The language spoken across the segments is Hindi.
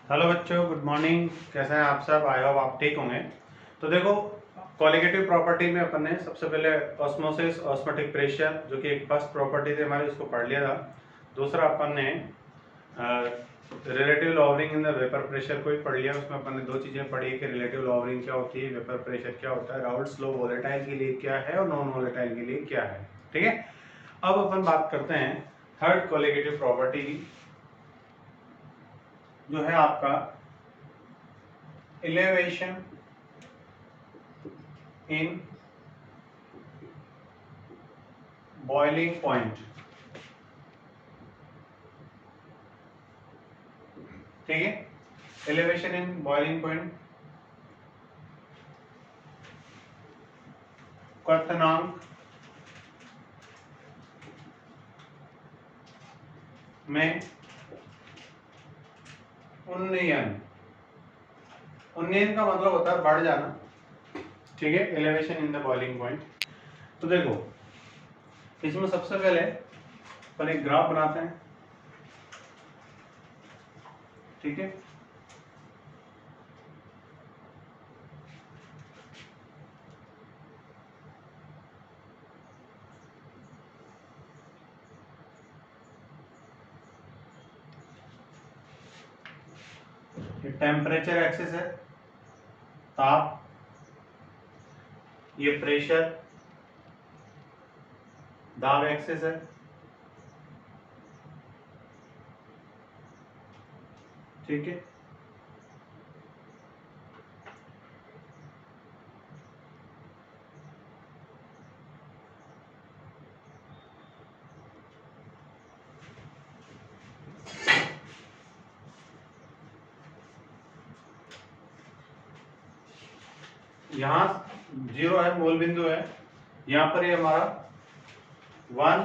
हेलो बच्चों, गुड मॉर्निंग। कैसे हैं आप सब? आई होप आप ठीक होंगे। तो देखो, क्वालिटेटिव प्रॉपर्टी में अपन ने सबसे पहले ऑस्मोसिस, ऑस्मोटिक प्रेशर, जो कि एक फर्स्ट प्रॉपर्टी थी हमारी, उसको पढ़ लिया था। दूसरा अपन ने relative lowering in the vapour pressure को ही पढ़ लिया। उसमें अपन ने दो चीज़ें पढ़ी कि रिलेटिव लॉवरिंग क्या होती है, वेपर प्रेशर क्या होता है, राउल्ट्स लॉ वोलेटाइल के लिए क्या है और नॉन वोलेटाइल के लिए क्या है। ठीक है, अब अपन बात करते हैं थर्ड क्वालिटेटिव प्रॉपर्टी की, जो है आपका elevation in boiling point। ठीक है, elevation in boiling point क्वथनांक में उन्नयन। उन्नयन का मतलब होता है बढ़ जाना। ठीक है, elevation in the boiling point. तो देखो, इसमें सबसे पहले अपन एक ग्राफ बनाते हैं। ठीक है, ये टेम्परेचर एक्सिस है, ताप। ये प्रेशर, दाब एक्सिस है। ठीक है, यहाँ जीरो है, मूल बिंदु है। यहाँ पर ये हमारा 1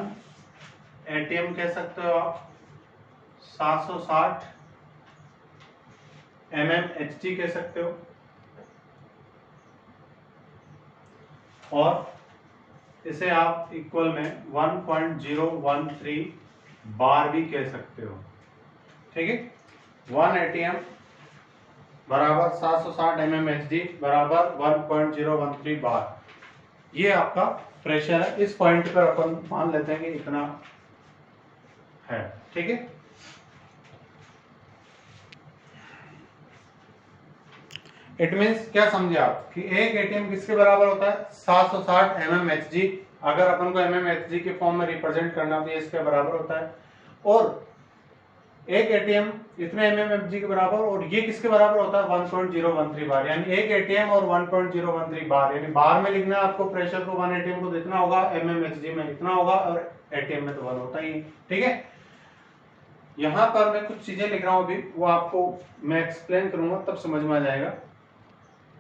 एटीएम कह सकते हो आप, 760 mmHg कह सकते हो, और इसे आप इक्वल में 1.013 बार भी कह सकते हो। ठीक है, 1 एटीएम बराबर 760 mmHg बराबर 1.013 बार। ये आपका प्रेशर है। इस पॉइंट पर अपन मान लेते हैं कि इतना है। ठीक है, इट मीन्स क्या समझे आप कि एक एटीएम किसके बराबर होता है? 760 mmHg। अगर अपन को mmHg के फॉर्म में रिप्रेजेंट करना तो ये इसके बराबर होता है। और एक एटीएम इतने mmHg के बराबर, और ये किसके बराबर होता है? 1.013 बार। यानी एक एटीएम और 1.013 बार, यानी बार में लिखना है आपको प्रेशर को 1 एटीएम को इतना होगा, mmHg में इतना होगा, और एटीएम में तो 1 होता ही है। ठीक है, यहां पर मैं कुछ चीजें लिख रहा हूं, अभी वो आपको मैं एक्सप्लेन करूंगा, तब समझ में आ जाएगा।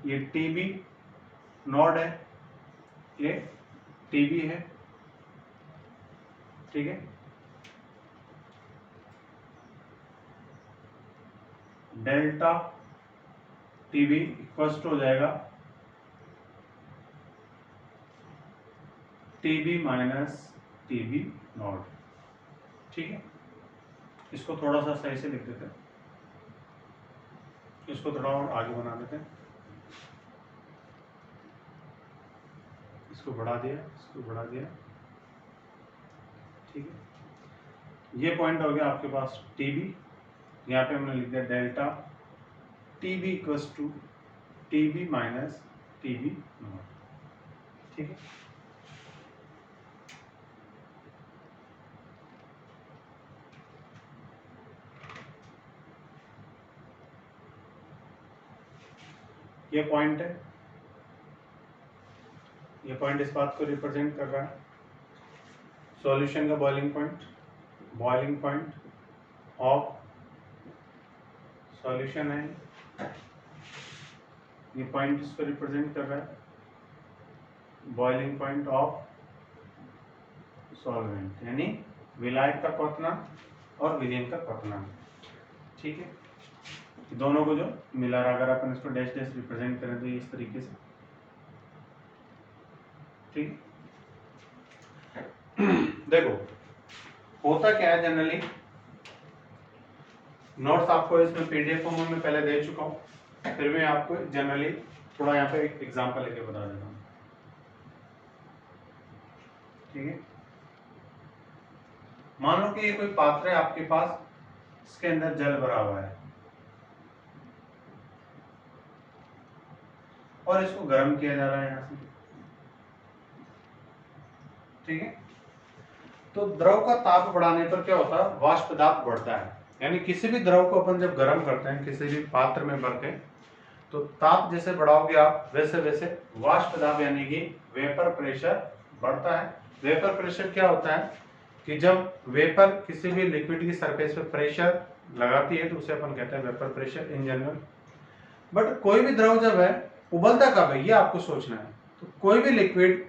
ये टीबी नोड है, ये टीबी है। ठीक है, डेल्टा टीबी इक्वल्स टू हो जाएगा टीबी माइनस टीबी नोड। ठीक है, इसको थोड़ा सा सही से लिख देते हैं, इसको थोड़ा और आगे बना देते हैं, इसको बढ़ा दिया, इसको बढ़ा दिया। ठीक है, ये पॉइंट हो गया आपके पास टीबी। यहाँ पे हमने लिख दिया delta TB equals to TB minus TB not. ठीक है, ये पॉइंट है, ये पॉइंट इस बात को रिप्रेजेंट कर रहा है सॉल्यूशन का boiling point. Boiling point of solution है, ये पॉइंट इसको रिप्रेजेंट कर रहा है बॉइलिंग पॉइंट ऑफ सॉल्वेंट, यानी विलायक का क्वथनांक और विलयन का क्वथनांक। ठीक है, दोनों को जो मिला रहा, अगर अपन इसको डैश डैश रिप्रेजेंट करें तो ये इस तरीके से। ठीक, देखो होता क्या है जनरली, नोट्स आपको इसमें पीडीएफ फॉर्म में पहले दे चुका हूँ, फिर मैं आपको जनरली थोड़ा यहाँ पे एक एग्जांपल लेके बता देता हूँ। ठीक है, मान लो कि ये कोई पात्र है आपके पास, इसके अंदर जल भरा हुआ है और इसको गर्म किया जा रहा है यहाँ से। ठीक है, तो द्रव का ताप बढ़ाने पर क्या होता है, वाष्प दाब बढ़ता है। यानी किसी भी द्रव को अपन जब गर्म करते हैं किसी भी पात्र में भर के, तो ताप जैसे बढ़ाओगे आप वैसे वैसे वाष्प दाब यानी कि वेपर प्रेशर बढ़ता है। वेपर प्रेशर क्या होता है कि जब वेपर किसी भी लिक्विड की सरफेस पे प्रेशर लगाती है तो उसे अपन कहते हैं vapour pressure in general. But कोई भी द्रव जब है उबलता कब है ये आपको सोचना है। तो कोई भी लिक्विड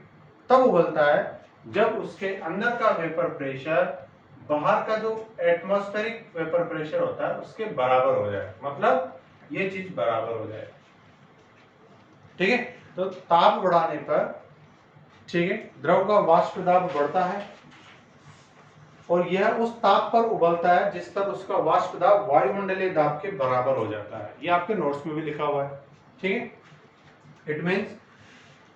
तब उबलता है जब उसके अंदर का वेपर प्रेशर बाहर का जो एटमॉस्फेरिक वेपर प्रेशर होता है उसके बराबर हो जाए, मतलब ये चीज बराबर हो जाए। ठीक है, तो ताप बढ़ाने पर, ठीक है, द्रव का वाष्प दाब बढ़ता है और यह उस ताप पर उबलता है जिस पर उसका वाष्प दाब वायुमंडलीय दाब के बराबर हो जाता है। ये आपके नोट्स में भी लिखा हुआ है। ठीक है, it means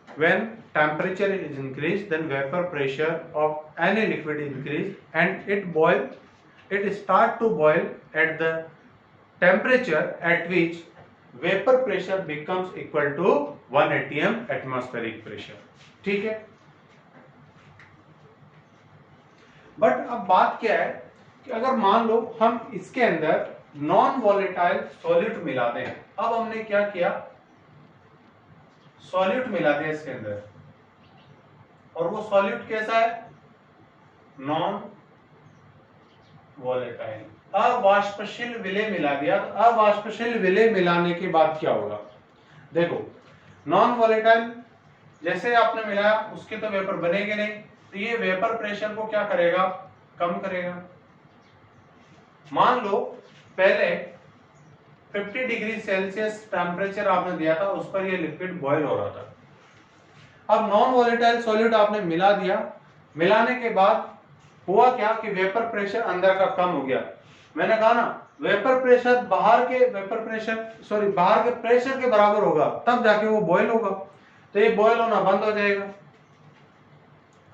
when temperature is increased then vapor pressure of any liquid increase and it start to boil at the temperature at which vapor pressure becomes equal to 1 atm atmospheric pressure। ठीक है, बट अब बात क्या है कि अगर मान लो हम इसके अंदर नॉन वॉलेटाइल सॉल्यूट मिला दें। अब हमने क्या किया, सॉल्यूट मिला दिया इसके अंदर, और वो सॉल्यूट कैसा है, नॉन वॉलेटाइल, अवाष्पशील विलेय मिला दिया। अवाष्पशील विलेय मिलाने के बाद क्या होगा, देखो नॉन वॉलेटाइल जैसे आपने मिलाया उसके तो वेपर बनेंगे नहीं, तो ये वेपर प्रेशर को क्या करेगा, कम करेगा। मान लो पहले 50 डिग्री सेल्सियस टेम्परेचर आपने दिया था, उस पर ये लिक्विड बॉयल हो रहा था। अब नॉन वॉलेटाइल सॉल्यूट आपने मिला दिया, मिलाने के बाद हुआ क्या कि वेपर प्रेशर अंदर का कम हो गया। मैंने कहा ना वेपर प्रेशर बाहर के प्रेशर के बराबर होगा तब जाके वो बॉयल होगा, तो ये बॉयल होना बंद हो जाएगा।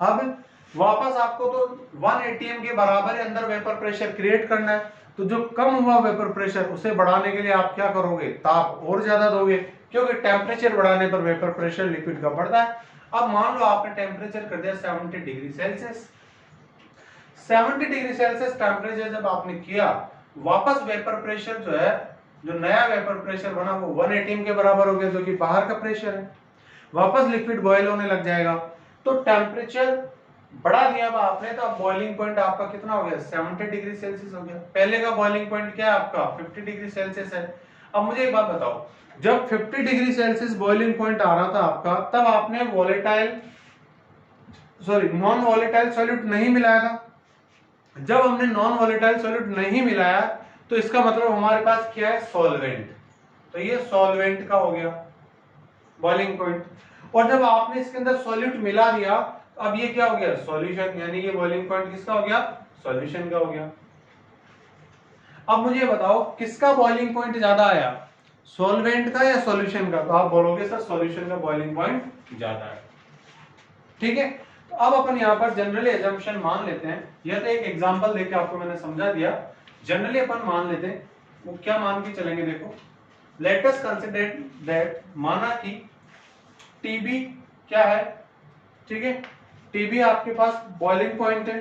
अब वापस आपको तो 1 atm के बराबर ही अंदर वेपर प्रेशर क्रिएट करना है, तो जो कम हुआ वेपर प्रेशर उसे बढ़ाने के लिए आप क्या करोगे, ताप और ज्यादा दोगे, क्योंकि टेम्परेचर बढ़ाने पर वेपर प्रेशर लिक्विड का बढ़ता है। अब मान लो आपने टेम्परेचर कर दिया 70 degree Celsius. 70 degree Celsius temperature जब आपने किया, वापस वेपर प्रेशर जो है, जो नया वेपर प्रेशर बना वो 1 atm के बराबर हो गया, जो कि बाहर का प्रेशर है। वापस लिक्विड बॉयल होने लग जाएगा, तो टेम्परेचर बढ़ा दिया आपने, तो अब बॉइलिंग पॉइंट आपका कितना हो गया, 70 डिग्री सेल्सियस हो गया। पहले का बॉइलिंग पॉइंट क्या है आपका, 50 डिग्री सेल्सियस है। अब मुझे एक बात बताओ, जब 50 डिग्री सेल्सियस बॉइलिंग पॉइंट आ रहा था आपका, तब आपने नॉन वॉलेटाइल सॉल्यूट नहीं मिलाया था। जब हमने नॉन वॉलेटाइल सॉल्यूट नहीं मिलाया तो इसका मतलब हमारे पास क्या है, सॉल्वेंट। तो ये सॉल्वेंट का हो गया बॉइलिंग पॉइंट। और जब आपने इसके अंदर सॉल्यूट मिला दिया, अब ये क्या हो गया, सॉल्यूशन, यानी ये बॉइलिंग पॉइंट किसका हो गया, सॉल्यूशन का हो गया। अब मुझे बताओ किसका बॉइलिंग पॉइंट ज्यादा आया, सॉल्वेंट का या सॉल्यूशन का? तो आप बोलोगे सर सॉल्यूशन का बॉइलिंग पॉइंट ज्यादा है। ठीक है, तो अब अपन यहाँ पर जनरली एजम्पशन मान लेते हैं। यह तो एक एग्जांपल देके आपको मैंने समझा दिया। जनरली अपन मान लेते हैं, वो क्या मान के चलेंगे, देखो लेट अस कंसीडर दैट, माना कि टीबी क्या है, ठीक है, टीबी आपके पास बॉइलिंग पॉइंट है।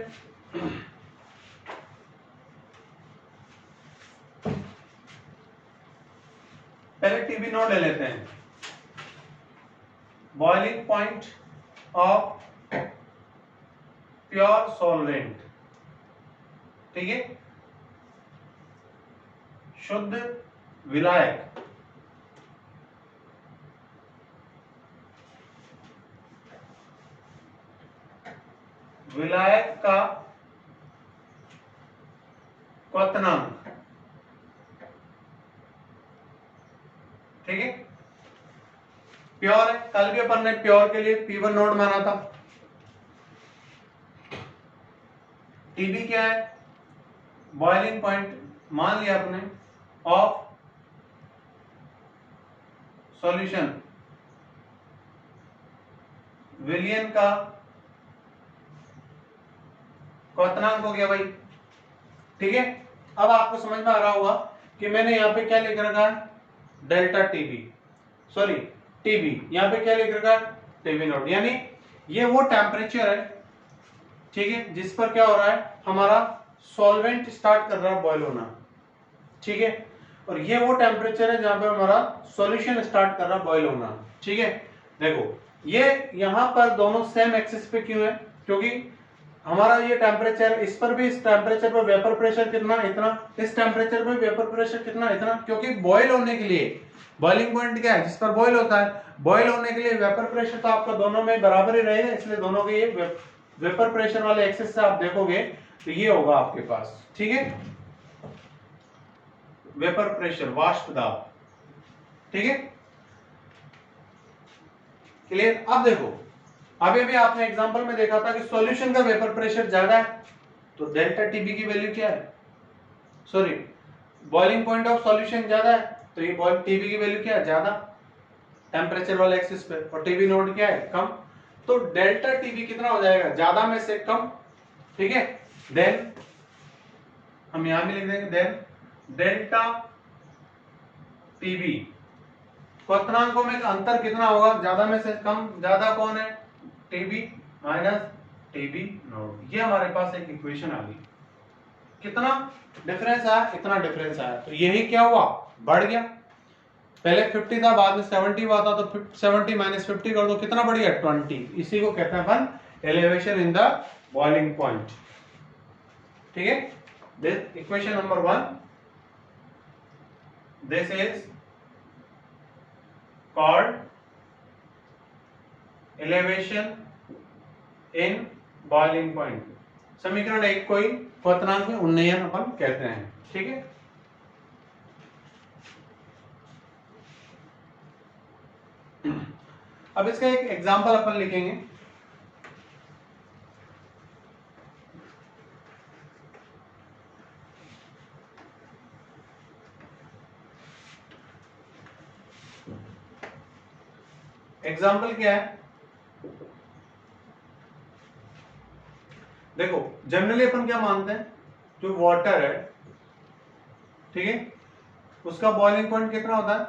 पहले टीबी नोट ले लेते हैं, boiling point of pure solvent, ठीक है, शुद्ध विलायक, विलायक का क्वथनांक, ठीक है, प्योर है। कल भी अपन ने प्योर के लिए P1 नोड माना था। टीबी क्या है, बॉइलिंग पॉइंट मान लिया आपने ऑफ सॉल्यूशन विलियन का क्वथनांक हो गया भाई। ठीक है, अब आपको समझ में आ रहा होगा कि मैंने यहाँ पे क्या लिख रखा है, डेल्टा टीबी, सॉरी टीबी, यहाँ पे क्या लिख रखा है, टीबी नॉट, यानी ये वो टेम्परेचर है, ठीक है, जिस पर क्या हो रहा है, हमारा सॉल्वेंट स्टार्ट कर रहा है बॉयल होना। ठीक है, और ये वो टेम्परेचर है जहां पे हमारा सॉल्यूशन स्टार्ट कर रहा है बॉयल होना। ठीक है, देखो ये यहां पर दोनों सेम एक्सिस पे क्यों है, क्योंकि हमारा ये टेम्परेचर, इस पर भी, इस टेम्परेचर पर वेपर प्रेशर कितना, इतना, इस टेम्परेचर पर वेपर प्रेशर कितना, इतना, क्योंकि बॉयल होने के लिए बॉइलिंग पॉइंट क्या है, जिस पर बॉयल होता है, बॉयल होने के लिए वेपर प्रेशर तो आपका दोनों में बराबर ही रहेगा, इसलिए दोनों के ये वेपर प्रेशर वाले एक्सिस से आप देखोगे तो ये होगा आपके पास। ठीक है, वेपर प्रेशर, वाष्प दाब। ठीक है, क्लियर। अब देखो, अभी भी आपने एग्जांपल में देखा था कि सॉल्यूशन का वेपर प्रेशर ज्यादा है, तो डेल्टा टीबी की वैल्यू क्या है, sorry boiling point of solution ज्यादा है, तो ये टीबी की वैल्यू क्या है, ज्यादा टेम्परेचर वाले एक्सिस पे, और टीबी नोड क्या है, कम, तो डेल्टा टीबी कितना हो जाएगा, ज्यादा में से कम। ठीक है, देन हम यहां भी लिख देंगे, देन डेल्टा टीबी क्वथनांकों में अंतर कितना होगा, ज्यादा में से कम, ज्यादा कौन है, टीबी माइनस टीबी नोट। ये हमारे पास एक इक्वेशन आ गई, कितना डिफरेंस आया, इतना डिफरेंस आया, तो यही क्या हुआ, बढ़ गया। पहले 50 था, बाद में 70 हुआ था, तो 70 माइनस 50 कर दो, कितना बढ़ गया, 20। इसी को कहते हैं अपन elevation in the boiling point. ठीक है, this equation number 1, this is called elevation in boiling point। समीकरण 1 को ही क्वथनांक में उन्नयन अपन कहते हैं। ठीक है, अब इसका एक एग्जांपल अपन लिखेंगे। एग्जाम्पल क्या है, देखो जनरली अपन क्या मानते हैं, जो वाटर है, ठीक है, उसका बॉइलिंग पॉइंट कितना होता है,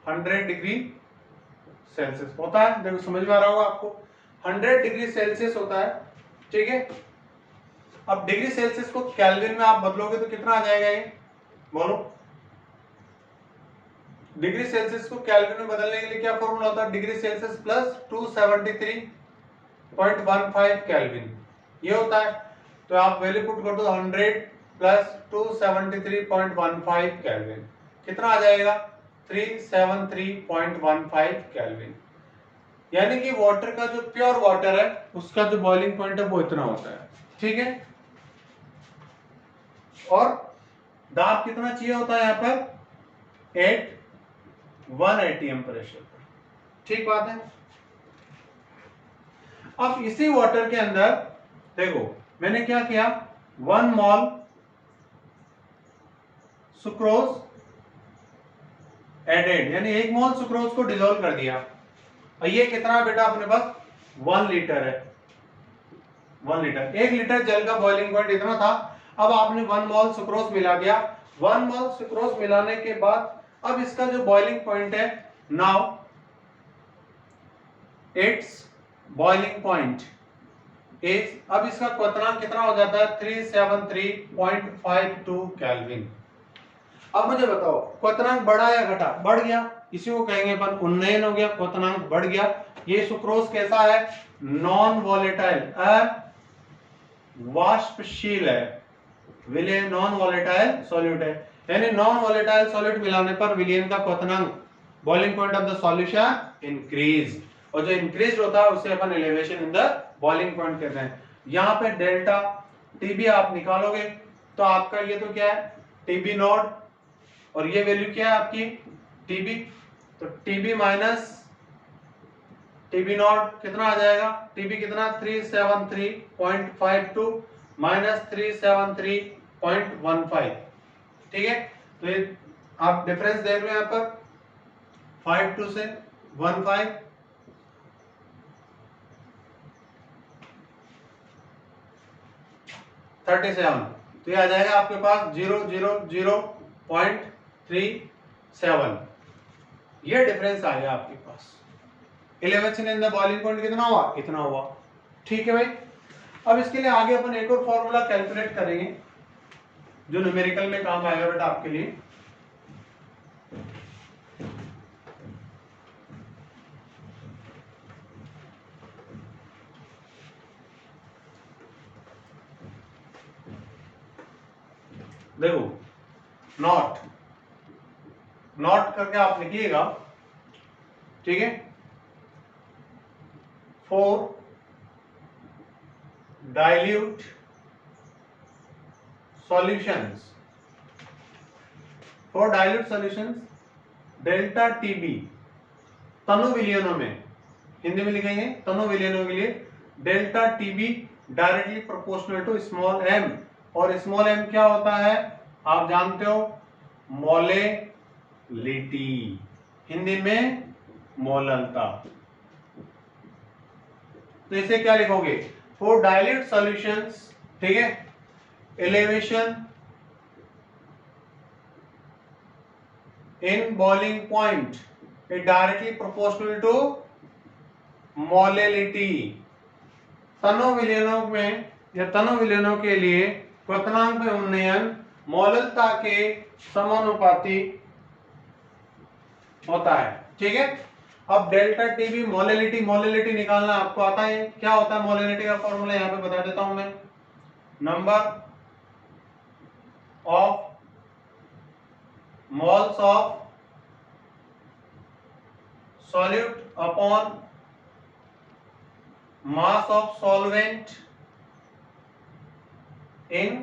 100 डिग्री सेल्सियस होता है। देखो समझ में आ रहा होगा आपको, 100 डिग्री सेल्सियस होता है। ठीक है, अब डिग्री सेल्सियस को केल्विन में आप बदलोगे तो कितना आ जाएगा, ये बोलो। डिग्री सेल्सियस को केल्विन में बदलने के लिए क्या फॉर्मूला होता है, डिग्री सेल्सियस प्लस 273.15 केल्विन, ये होता है। तो आप वैल्यू पुट कर दो, 100 प्लस 273.15 केल्विन, कितना आ जाएगा, 373.15 केल्विन। यानी कि वाटर का जो प्योर वाटर है उसका जो बॉइलिंग पॉइंट है वो इतना होता है। ठीक है, और दाब कितना चाहिए होता है यहाँ पर, 1 एटीएम प्रेशर। ठीक बात है। अब इसी वाटर के अंदर देखो मैंने क्या किया, 1 मोल सुक्रोज एडेड, यानी 1 मोल सुक्रोज को डिसॉल्व कर दिया। और ये कितना बेटा अपने पास, 1 लीटर है, 1 लीटर, 1 लीटर जल का बॉइलिंग पॉइंट इतना था। अब आपने 1 मोल सुक्रोज मिला दिया। 1 मोल सुक्रोज मिलाने के बाद अब इसका जो बॉइलिंग पॉइंट है, now it's boiling point is, अब इसका क्वथनांक कितना हो जाता है, 373.52 केल्विन। अब मुझे बताओ क्वथनांक बढ़ा या घटा, बढ़ गया, इसी को कहेंगे अपन उन्नयन हो गया, क्वथनांक बढ़ गया। ये सुक्रोज कैसा है, नॉन वॉलेटाइल, वाष्पशील है, विलयन नॉन वॉलेटाइल सॉल्यूट है, यानी नॉन वॉलेटाइल सॉल्यूट मिलाने पर विलयन का क्वथनांक, boiling point of the solution increase, और जो इंक्रीज होता है उसे अपन elevation in the boiling point कहते हैं। यहाँ पे डेल्टा टीबी आप निकालोगे तो आपका ये तो क्या है, टीबी नॉट, और ये वैल्यू क्या है आपकी, टीबी, तो टीबी माइनस टीबी नॉट कितना आ जाएगा, टीबी कितना, 373.52 माइनस 373 0.15। ठीक है, तो ये आप डिफरेंस देख लो यहाँ पर 52 से 15 37, तो ये आ जाएगा आपके पास 0.37। ये डिफरेंस आ गया आपके पास। 11 इन द बॉइलिंग पॉइंट कितना हुआ, इतना हुआ। ठीक है भाई, अब इसके लिए आगे अपन एक और फॉर्मूला कैलकुलेट करेंगे जो न्यूमेरिकल में काम आएगा बेटा आपके लिए। देखो, नॉट करके आप लिखिएगा, ठीक है, for dilute solutions, for dilute solutions delta TB तनु विलयनों में, हिंदी में लिखेंगे तनु विलयनों के लिए delta TB directly proportional to small M. और स्मॉल एम क्या होता है आप जानते हो, मोलेलिटी, हिंदी में मोललता। तो इसे क्या लिखोगे, फॉर डाइल्यूट सॉल्यूशंस, ठीक है, elevation in boiling point is directly proportional to molality. तनु विलयनों में या तनु विलयनों के लिए क्वथनांक में उन्नयन मोललता के समानुपाती होता है। ठीक है, अब डेल्टा टीबी मोलेलिटी, मोलेलिटी निकालना आपको आता है, क्या होता है मोलेलिटी का फॉर्मूला यहां पे बता देता हूं मैं, number of moles of solute upon mass of solvent in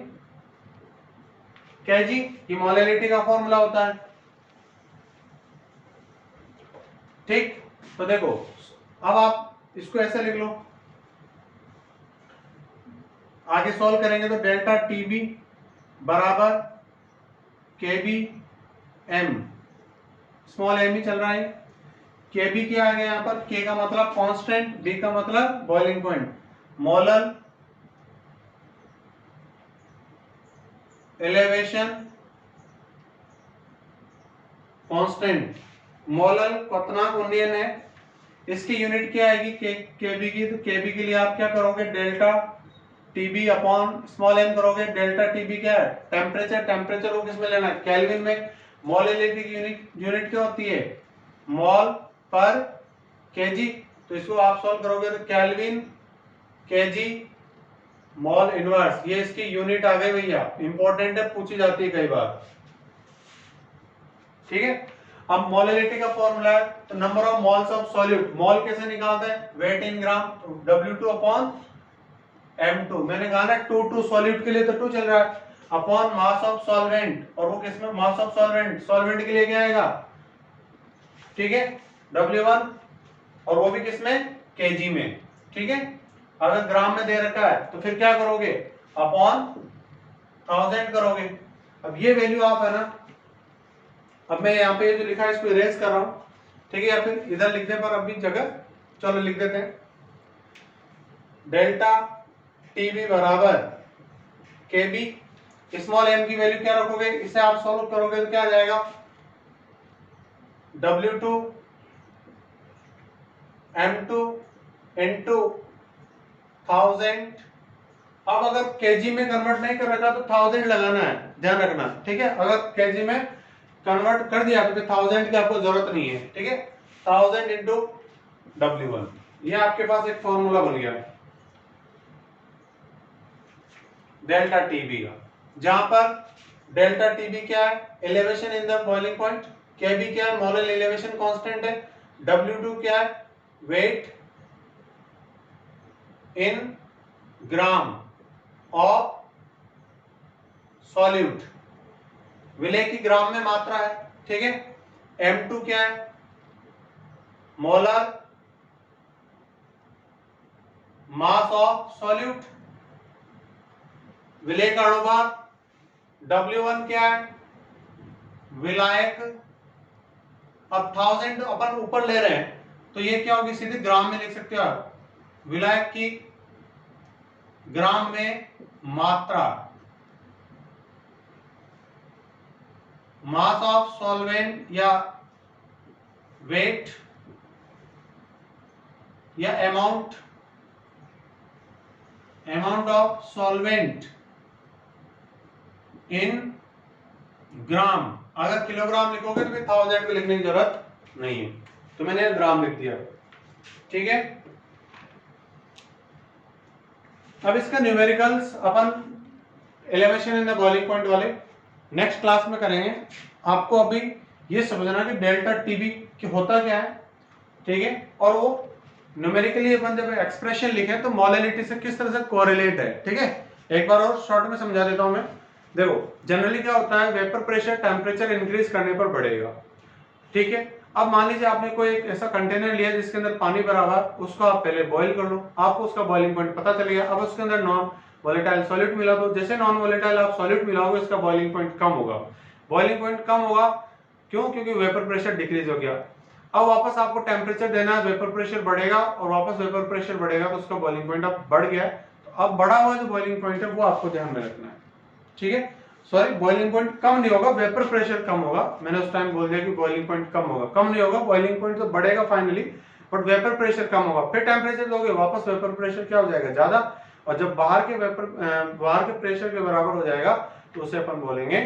KG, ये मोलेलिटी का फॉर्मूला होता है। ठीक, तो देखो अब आप इसको ऐसे लिख लो, आगे सॉल्व करेंगे तो डेल्टा टीबी बराबर के बी एम, स्मॉल एम ही चल रहा है, के बी क्या आ गया यहाँ पर, के का मतलब कांस्टेंट, बी का मतलब boiling point, molal elevation constant, molal क्वथनांक उन्नयन है, इसकी यूनिट क्या आएगी केबी की, तो केबी के लिए आप क्या करोगे, delta TB upon small m करोगे, डेल्टा टीबी क्या है टेम्परेचर, टेम्परेचर को किस में लेना है, केल्विन में। मोलेलिटी की यूनिट क्या होती है, मोल पर केजी, तो इसको आप सॉल्व करोगे तो केल्विन केजी मोल इनवर्स, ये इसकी यूनिट आ गई भैया, इंपॉर्टेंट है, पूछी जाती है कई बार। ठीक है, अब मोलेलिटी का फॉर्मूला है तो number of moles of solute, mole कैसे निकालते हैं, wait in gram, W2 upon M2, मैंने कहा ना 2 सॉल्यूट के लिए तो 2 चल रहा है, अपॉन मास ऑफ सॉल्वेंट, और वो किसमें, मास ऑफ सॉल्वेंट, सॉल्वेंट के लिए क्या आएगा, ठीक है, W1, और वो भी किसमें, केजी में। ठीक है, अगर ग्राम में दे रखा है तो फिर क्या करोगे, अपॉन 1000 करोगे। अब ये वैल्यू आप है ना, अब मैं यहाँ पे जो लिखा है इसको इरेज कर रहा हूं, ठीक है, या फिर इधर लिखने पर अभी जगह, चलो लिख देते हैं, डेल्टा टीबी बराबर के बी, स्मॉल एम की वैल्यू क्या रखोगे, इसे आप सॉल्व करोगे तो क्या आ जाएगा, W2 M2 into 1000। अब अगर केजी में कन्वर्ट नहीं कर रखा तो 1000 लगाना है, ध्यान रखना। ठीक है, अगर केजी में कन्वर्ट कर दिया तो 1000 की आपको जरूरत नहीं है। ठीक है, 1000 इंटू W1, ये आपके पास एक फॉर्मूला बन गया डेल्टा टीबी का, जहां पर डेल्टा टीबी क्या है, elevation in the boiling point, KB क्या है, मोलल एलिवेशन कांस्टेंट है, W2 क्या है, weight in gram of solute, विलय की ग्राम में मात्रा है। ठीक है, M2 क्या है, मोलर मास ऑफ सॉल्यूट, विलय का अनुपात W1 क्या है? विलायक। अब 1000 अपन ऊपर ले रहे हैं तो ये क्या होगी, सीधे ग्राम में लिख सकते हो आप। विलायक की ग्राम में मात्रा, मास ऑफ सॉल्वेंट या वेट या अमाउंट ऑफ सॉल्वेंट इन ग्राम। अगर किलोग्राम लिखोगे तो फिर 1000 को लिखने की जरूरत नहीं है, तो मैंने ग्राम लिख दिया। ठीक है, अब इसका numericals upon elevation in the boiling point वाले नेक्स्ट क्लास में करेंगे। आपको अभी ये समझना कि डेल्टा टीबी होता क्या है, ठीक है, और वो न्यूमेरिकली अपन जब एक्सप्रेशन लिखे तो मोलैलिटी से किस तरह से कोरिलेट है। ठीक है, एक बार और शॉर्ट में समझा देता हूं मैं। देखो जनरली क्या होता है, वेपर प्रेशर टेम्परेचर इंक्रीज करने पर बढ़ेगा। ठीक है, अब मान लीजिए आपने कोई एक ऐसा कंटेनर लिया जिसके अंदर पानी भरा हुआ, उसको आप पहले बॉईल कर लो, आपको उसका बॉइलिंग पॉइंट पता चल गया। अब उसके अंदर नॉन वोलेटाइल सॉल्यूट मिला दो, जैसे नॉन वोलेटाइल आप सॉल्यूट मिलाओगे इसका बॉइलिंग पॉइंट कम होगा। बॉइलिंग पॉइंट कम होगा क्यों? क्योंकि वेपर प्रेशर डिक्रीज हो गया। अब वापस आपको टेम्परेचर देना है, वेपर प्रेशर बढ़ेगा और वापस वेपर प्रेशर बढ़ेगा तो उसका बॉइलिंग पॉइंट अब बढ़ गया। तो अब बढ़ा हुआ जो बॉइलिंग पॉइंट है वो आपको ध्यान में रखना है। ठीक है, सॉरी बॉइलिंग पॉइंट कम नहीं होगा, वेपर प्रेशर कम होगा। मैंने उस टाइम बोल दिया कि बॉइलिंग पॉइंट कम होगा, कम नहीं होगा, बॉइलिंग पॉइंट तो बढ़ेगा फाइनली, बट वेपर प्रेशर कम होगा। फिर टेम्परेचर दोगे वापस वेपर प्रेशर क्या हो जाएगा, ज्यादा, और जब बाहर के प्रेशर के बराबर हो जाएगा तो उसे अपन बोलेंगे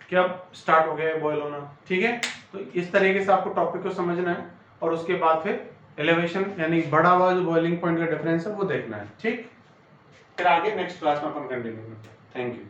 कि अब स्टार्ट हो गया है बॉयल होना। ठीक है, तो इस तरीके से आपको टॉपिक को समझना है और उसके बाद फिर एलिवेशन यानी बढ़ा हुआ जो बॉइलिंग पॉइंट का डिफरेंस है वो देखना है। ठीक, फिर आगे नेक्स्ट क्लास में अपन कंटिन्यू करेंगे। Thank you.